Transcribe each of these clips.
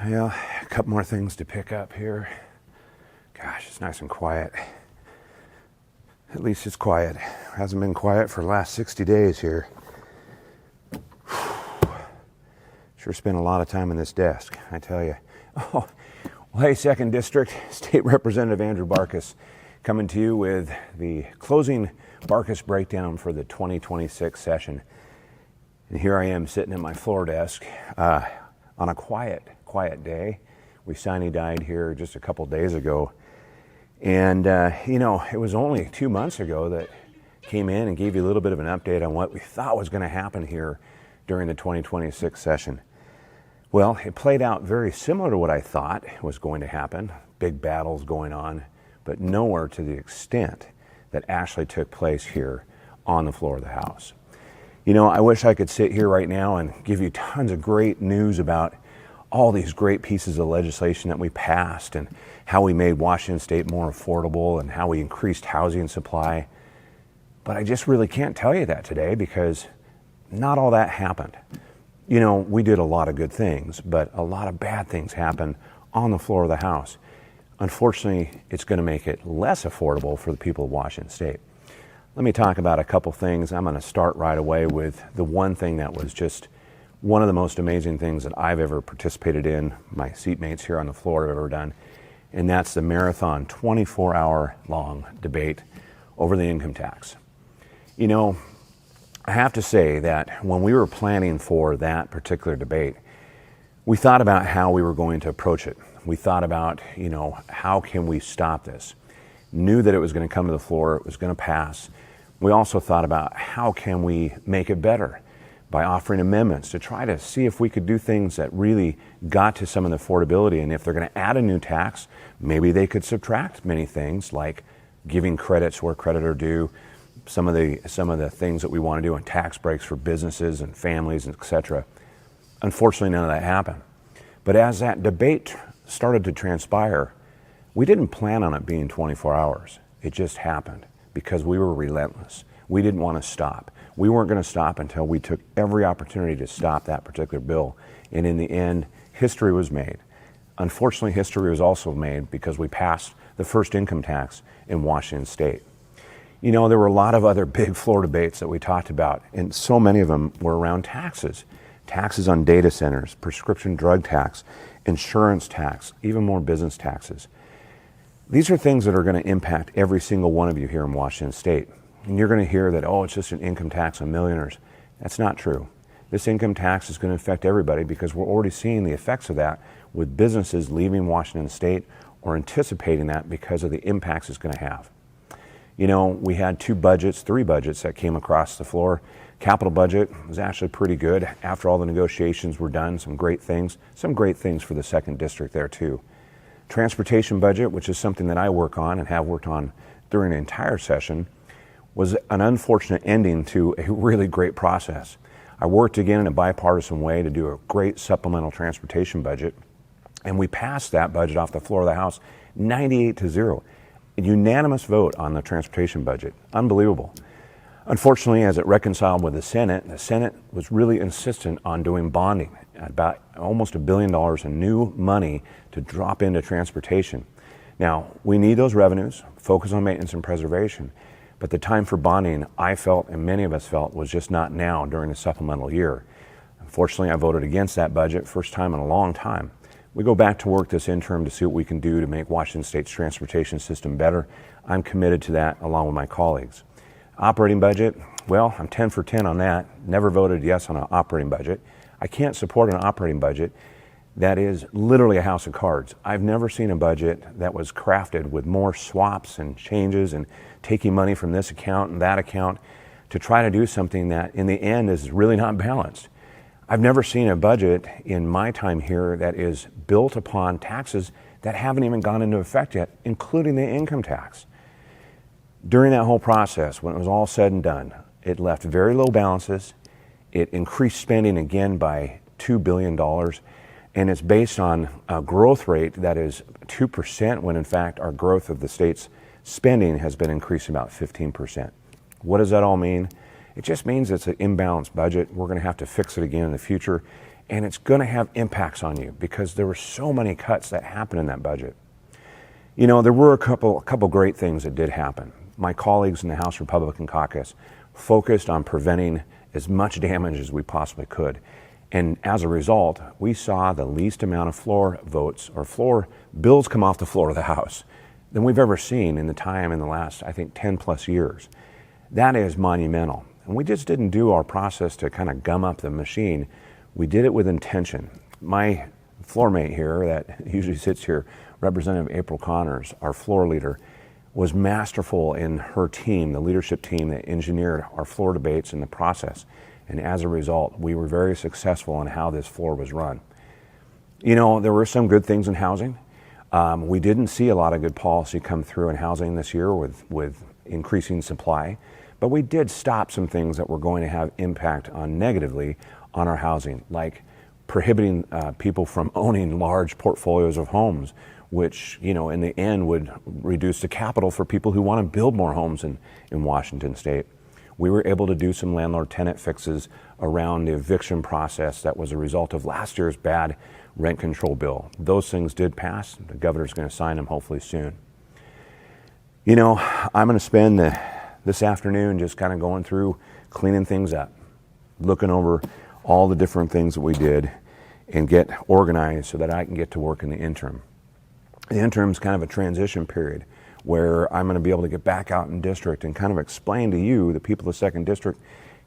Well, a couple more things to pick up here. Gosh, it's nice and quiet. At least it's quiet. It hasn't been quiet for the last 60 days here. Sure spent a lot of time on this desk, I tell you. Oh, well, hey, 2nd District, State Representative Andrew Barkis, coming to you with the closing Barkis Breakdown for the 2026 session. And here I am sitting at my floor desk on a quiet day. We died here just a couple days ago. And, it was only 2 months ago that came in and gave you a little bit of an update on what we thought was going to happen here during the 2026 session. Well, it played out very similar to what I thought was going to happen. Big battles going on, but nowhere to the extent that actually took place here on the floor of the House. I wish I could sit here right now and give you tons of great news about all these great pieces of legislation that we passed and how we made Washington State more affordable and how we increased housing supply. But I just really can't tell you that today because not all that happened. We did a lot of good things, but a lot of bad things happened on the floor of the House. Unfortunately, it's going to make it less affordable for the people of Washington State. Let me talk about a couple things. I'm going to start right away with the one thing that was just one of the most amazing things that I've ever participated in, my seatmates here on the floor have ever done, and that's the marathon 24-hour long debate over the income tax. I have to say that when we were planning for that particular debate, we thought about how we were going to approach it. We thought about, how can we stop this? Knew that it was going to come to the floor, it was going to pass. We also thought about how can we make it better by offering amendments to try to see if we could do things that really got to some of the affordability. And if they're going to add a new tax, maybe they could subtract many things like giving credits where credit are due, some of the things that we want to do on tax breaks for businesses and families, etc. Unfortunately, none of that happened. But as that debate started to transpire, we didn't plan on it being 24 hours. It just happened because we were relentless. We didn't want to stop. We weren't going to stop until we took every opportunity to stop that particular bill. And in the end, history was made. Unfortunately, history was also made because we passed the first income tax in Washington State. There were a lot of other big floor debates that we talked about, and so many of them were around taxes. Taxes on data centers, prescription drug tax, insurance tax, even more business taxes. These are things that are going to impact every single one of you here in Washington State. And you're going to hear that, it's just an income tax on millionaires. That's not true. This income tax is going to affect everybody because we're already seeing the effects of that with businesses leaving Washington State or anticipating that because of the impacts it's going to have. We had three budgets that came across the floor. Capital budget was actually pretty good. After all the negotiations were done, some great things for the 2nd District there too. Transportation budget, which is something that I work on and have worked on during the entire session, was an unfortunate ending to a really great process. I worked again in a bipartisan way to do a great supplemental transportation budget, and we passed that budget off the floor of the House 98-0. A unanimous vote on the transportation budget. Unbelievable. Unfortunately, as it reconciled with the Senate was really insistent on doing bonding, about almost $1 billion in new money to drop into transportation. Now, we need those revenues, focus on maintenance and preservation, but the time for bonding, I felt, and many of us felt, was just not now during the supplemental year. Unfortunately, I voted against that budget, first time in a long time. We go back to work this interim to see what we can do to make Washington State's transportation system better. I'm committed to that along with my colleagues. Operating budget, I'm 10 for 10 on that. Never voted yes on an operating budget. I can't support an operating budget that is literally a house of cards. I've never seen a budget that was crafted with more swaps and changes and taking money from this account and that account to try to do something that in the end is really not balanced. I've never seen a budget in my time here that is built upon taxes that haven't even gone into effect yet, including the income tax. During that whole process, when it was all said and done, it left very low balances. It increased spending again by $2 billion, and it's based on a growth rate that is 2% when in fact our growth of the state's spending has been increased about 15%. What does that all mean? It just means it's an imbalanced budget. We're going to have to fix it again in the future. And it's going to have impacts on you because there were so many cuts that happened in that budget. You know, there were a couple great things that did happen. My colleagues in the House Republican caucus focused on preventing as much damage as we possibly could. And as a result, we saw the least amount of floor votes or floor bills come off the floor of the House than we've ever seen in the last, I think, 10 plus years. That is monumental. And we just didn't do our process to kind of gum up the machine. We did it with intention. My floor mate here that usually sits here, Representative April Connors, our floor leader, was masterful in her team, the leadership team that engineered our floor debates and the process. And as a result, we were very successful in how this floor was run. You know, there were some good things in housing. We didn't see a lot of good policy come through in housing this year with increasing supply, but we did stop some things that were going to have impact on negatively on our housing, like prohibiting people from owning large portfolios of homes, which, you know, in the end would reduce the capital for people who want to build more homes in Washington State. We were able to do some landlord-tenant fixes around the eviction process that was a result of last year's bad rent control bill. Those things did pass. The governor's going to sign them hopefully soon. You know, I'm going to spend this afternoon just kind of going through cleaning things up, looking over all the different things that we did and get organized so that I can get to work in the interim. The interim is kind of a transition period where I'm going to be able to get back out in district and kind of explain to you, the people of the 2nd District,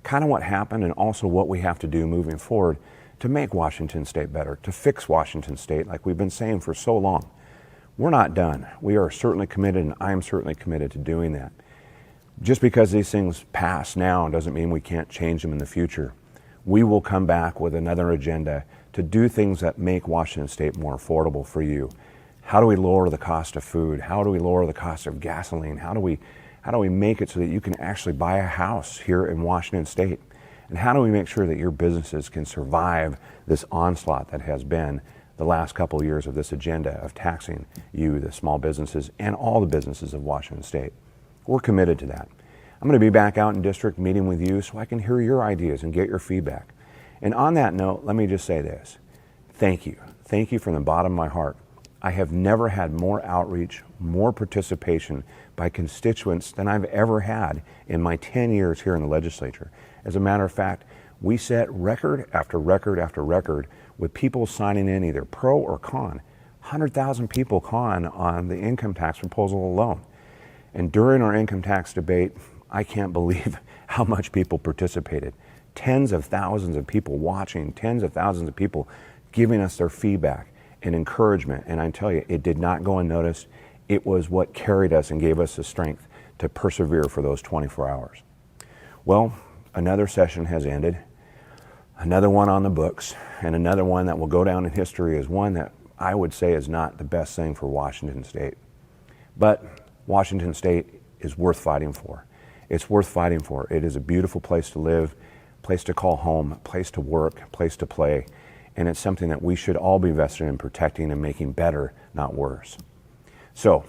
kind of what happened and also what we have to do moving forward to make Washington State better, to fix Washington State like we've been saying for so long. We're not done. We are certainly committed, and I'm certainly committed to doing that. Just because these things pass now doesn't mean we can't change them in the future. We will come back with another agenda to do things that make Washington State more affordable for you. How do we lower the cost of food? How do we lower the cost of gasoline? How do we make it so that you can actually buy a house here in Washington State? And how do we make sure that your businesses can survive this onslaught that has been the last couple of years of this agenda of taxing you, the small businesses, and all the businesses of Washington State? We're committed to that. I'm going to be back out in district meeting with you so I can hear your ideas and get your feedback. And on that note, let me just say this. Thank you. Thank you from the bottom of my heart. I have never had more outreach, more participation by constituents than I've ever had in my 10 years here in the legislature. As a matter of fact, we set record after record after record with people signing in either pro or con. 100,000 people con on the income tax proposal alone. And during our income tax debate, I can't believe how much people participated. Tens of thousands of people watching, tens of thousands of people giving us their feedback and encouragement. And I tell you, it did not go unnoticed. It was what carried us and gave us the strength to persevere for those 24 hours. Well, another session has ended, another one on the books, and another one that will go down in history as one that I would say is not the best thing for Washington State. But Washington State is worth fighting for. It's worth fighting for. It is a beautiful place to live, place to call home, place to work, place to play. And it's something that we should all be vested in protecting and making better, not worse. So,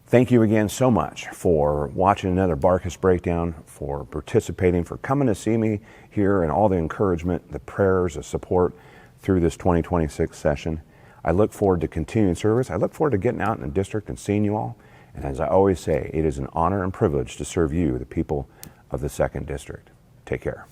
thank you again so much for watching another Barkis Breakdown, for participating, for coming to see me here, and all the encouragement, the prayers, the support through this 2026 session. I look forward to continuing service. I look forward to getting out in the district and seeing you all. And as I always say, it is an honor and privilege to serve you, the people of the 2nd District. Take care.